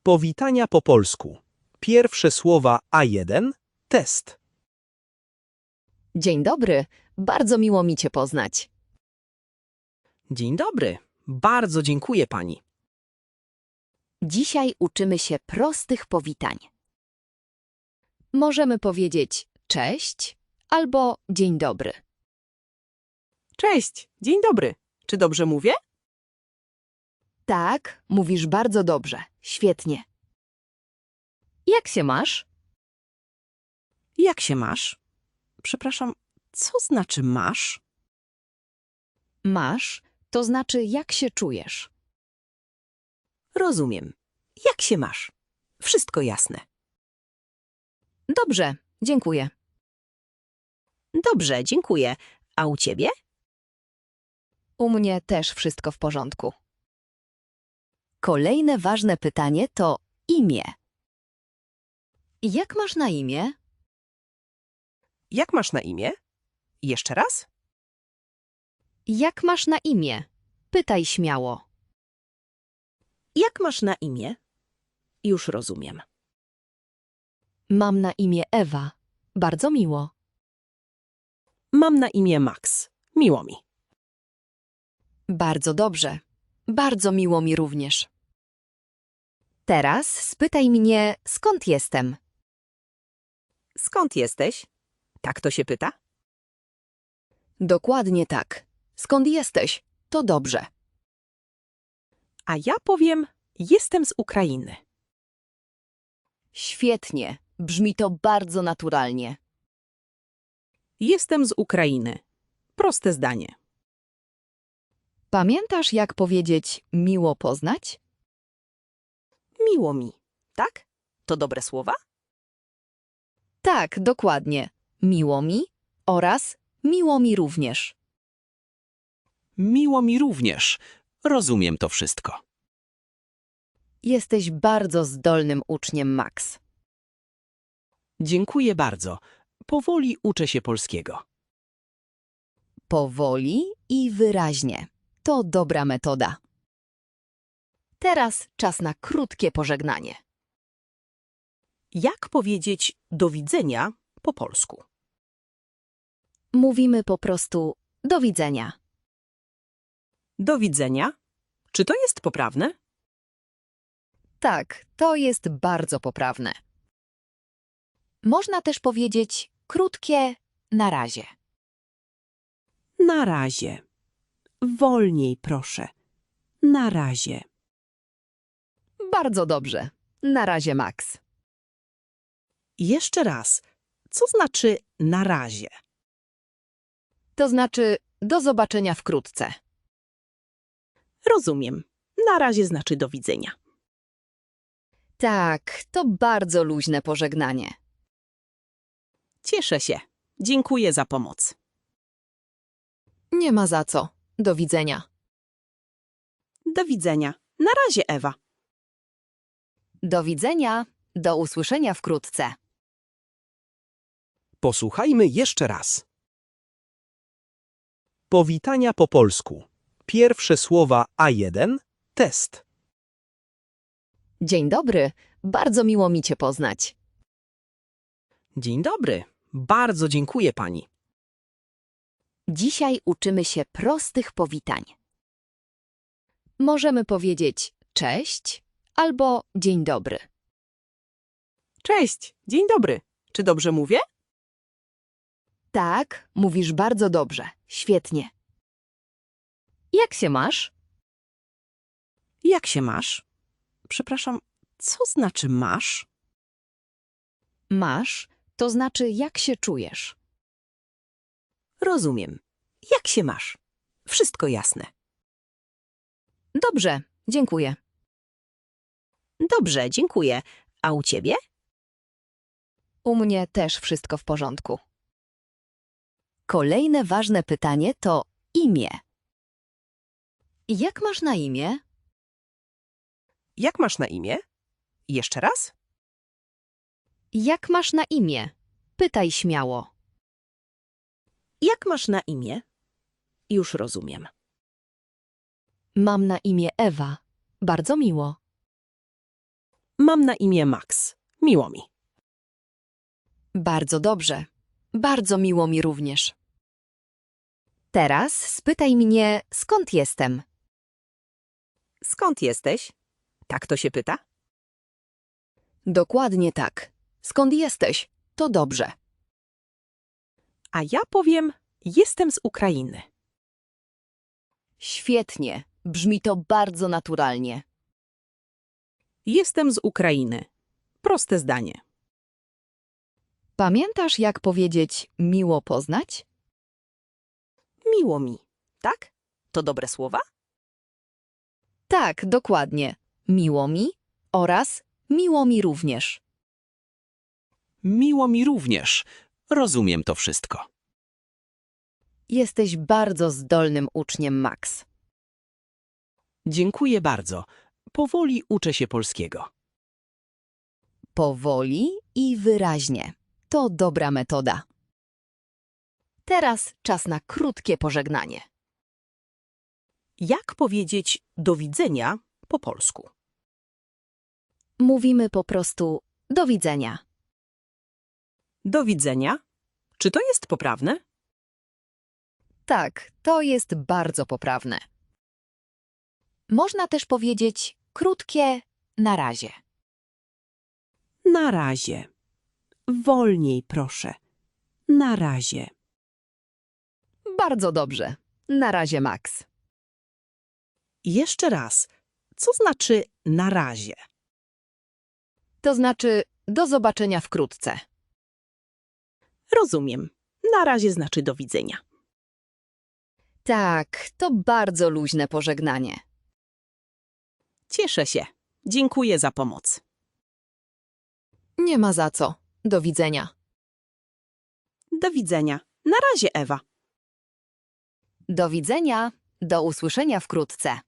Powitania po polsku. Pierwsze słowa A1. Test. Dzień dobry, bardzo miło mi Cię poznać. Dzień dobry. Bardzo dziękuję pani. Dzisiaj uczymy się prostych powitań. Możemy powiedzieć cześć albo dzień dobry. Cześć. Dzień dobry. Czy dobrze mówię? Tak, mówisz bardzo dobrze, świetnie. Jak się masz? Jak się masz? Przepraszam, co znaczy masz? Masz to znaczy jak się czujesz. Rozumiem. Jak się masz? Wszystko jasne. Dobrze, dziękuję. Dobrze, dziękuję. A u ciebie? U mnie też wszystko w porządku. Kolejne ważne pytanie to imię. Jak masz na imię? Jak masz na imię? Jeszcze raz? Jak masz na imię? Pytaj śmiało. Jak masz na imię? Już rozumiem. Mam na imię Ewa. Bardzo miło. Mam na imię Max. Miło mi. Bardzo dobrze. Bardzo miło mi również. Teraz spytaj mnie, skąd jestem. Skąd jesteś? Tak to się pyta? Dokładnie tak. Skąd jesteś? To dobrze. A ja powiem, jestem z Ukrainy. Świetnie. Brzmi to bardzo naturalnie. Jestem z Ukrainy. Proste zdanie. Pamiętasz, jak powiedzieć miło poznać? Miło mi, tak? To dobre słowa? Tak, dokładnie. Miło mi oraz miło mi również. Miło mi również. Rozumiem to wszystko. Jesteś bardzo zdolnym uczniem, Max. Dziękuję bardzo. Powoli uczę się polskiego. Powoli i wyraźnie. To dobra metoda. Teraz czas na krótkie pożegnanie. Jak powiedzieć do widzenia po polsku? Mówimy po prostu do widzenia. Do widzenia? Czy to jest poprawne? Tak, to jest bardzo poprawne. Można też powiedzieć krótkie na razie. Na razie. Wolniej, proszę. Na razie. Bardzo dobrze. Na razie, Max. Jeszcze raz. Co znaczy na razie? To znaczy do zobaczenia wkrótce. Rozumiem. Na razie znaczy do widzenia. Tak, to bardzo luźne pożegnanie. Cieszę się. Dziękuję za pomoc. Nie ma za co. Do widzenia. Do widzenia. Na razie, Ewa. Do widzenia. Do usłyszenia wkrótce. Posłuchajmy jeszcze raz. Powitania po polsku. Pierwsze słowa A1. Test. Dzień dobry. Bardzo miło mi Cię poznać. Dzień dobry. Bardzo dziękuję pani. Dzisiaj uczymy się prostych powitań. Możemy powiedzieć cześć albo dzień dobry. Cześć. Dzień dobry. Czy dobrze mówię? Tak, mówisz bardzo dobrze. Świetnie. Jak się masz? Jak się masz? Przepraszam, co znaczy masz? Masz to znaczy jak się czujesz. Rozumiem. Jak się masz? Wszystko jasne. Dobrze, dziękuję. Dobrze, dziękuję. A u ciebie? U mnie też wszystko w porządku. Kolejne ważne pytanie to imię. Jak masz na imię? Jak masz na imię? Jeszcze raz? Jak masz na imię? Pytaj śmiało. Jak masz na imię? Już rozumiem. Mam na imię Ewa. Bardzo miło. Mam na imię Max. Miło mi. Bardzo dobrze. Bardzo miło mi również. Teraz spytaj mnie, skąd jestem. Skąd jesteś? Tak to się pyta? Dokładnie tak. Skąd jesteś? To dobrze. A ja powiem, jestem z Ukrainy. Świetnie. Brzmi to bardzo naturalnie. Jestem z Ukrainy. Proste zdanie. Pamiętasz, jak powiedzieć miło poznać? Miło mi. Tak? To dobre słowa? Tak, dokładnie. Miło mi oraz miło mi również. Miło mi również. Rozumiem to wszystko. Jesteś bardzo zdolnym uczniem, Max. Dziękuję bardzo. Powoli uczę się polskiego. Powoli i wyraźnie. To dobra metoda. Teraz czas na krótkie pożegnanie. Jak powiedzieć do widzenia po polsku? Mówimy po prostu do widzenia. Do widzenia? Czy to jest poprawne? Tak, to jest bardzo poprawne. Można też powiedzieć krótkie na razie. Na razie. Wolniej, proszę. Na razie. Bardzo dobrze. Na razie, Max. Jeszcze raz. Co znaczy na razie? To znaczy do zobaczenia wkrótce. Rozumiem. Na razie znaczy do widzenia. Tak, to bardzo luźne pożegnanie. Cieszę się. Dziękuję za pomoc. Nie ma za co. Do widzenia. Do widzenia. Na razie, Ewa. Do widzenia. Do usłyszenia wkrótce.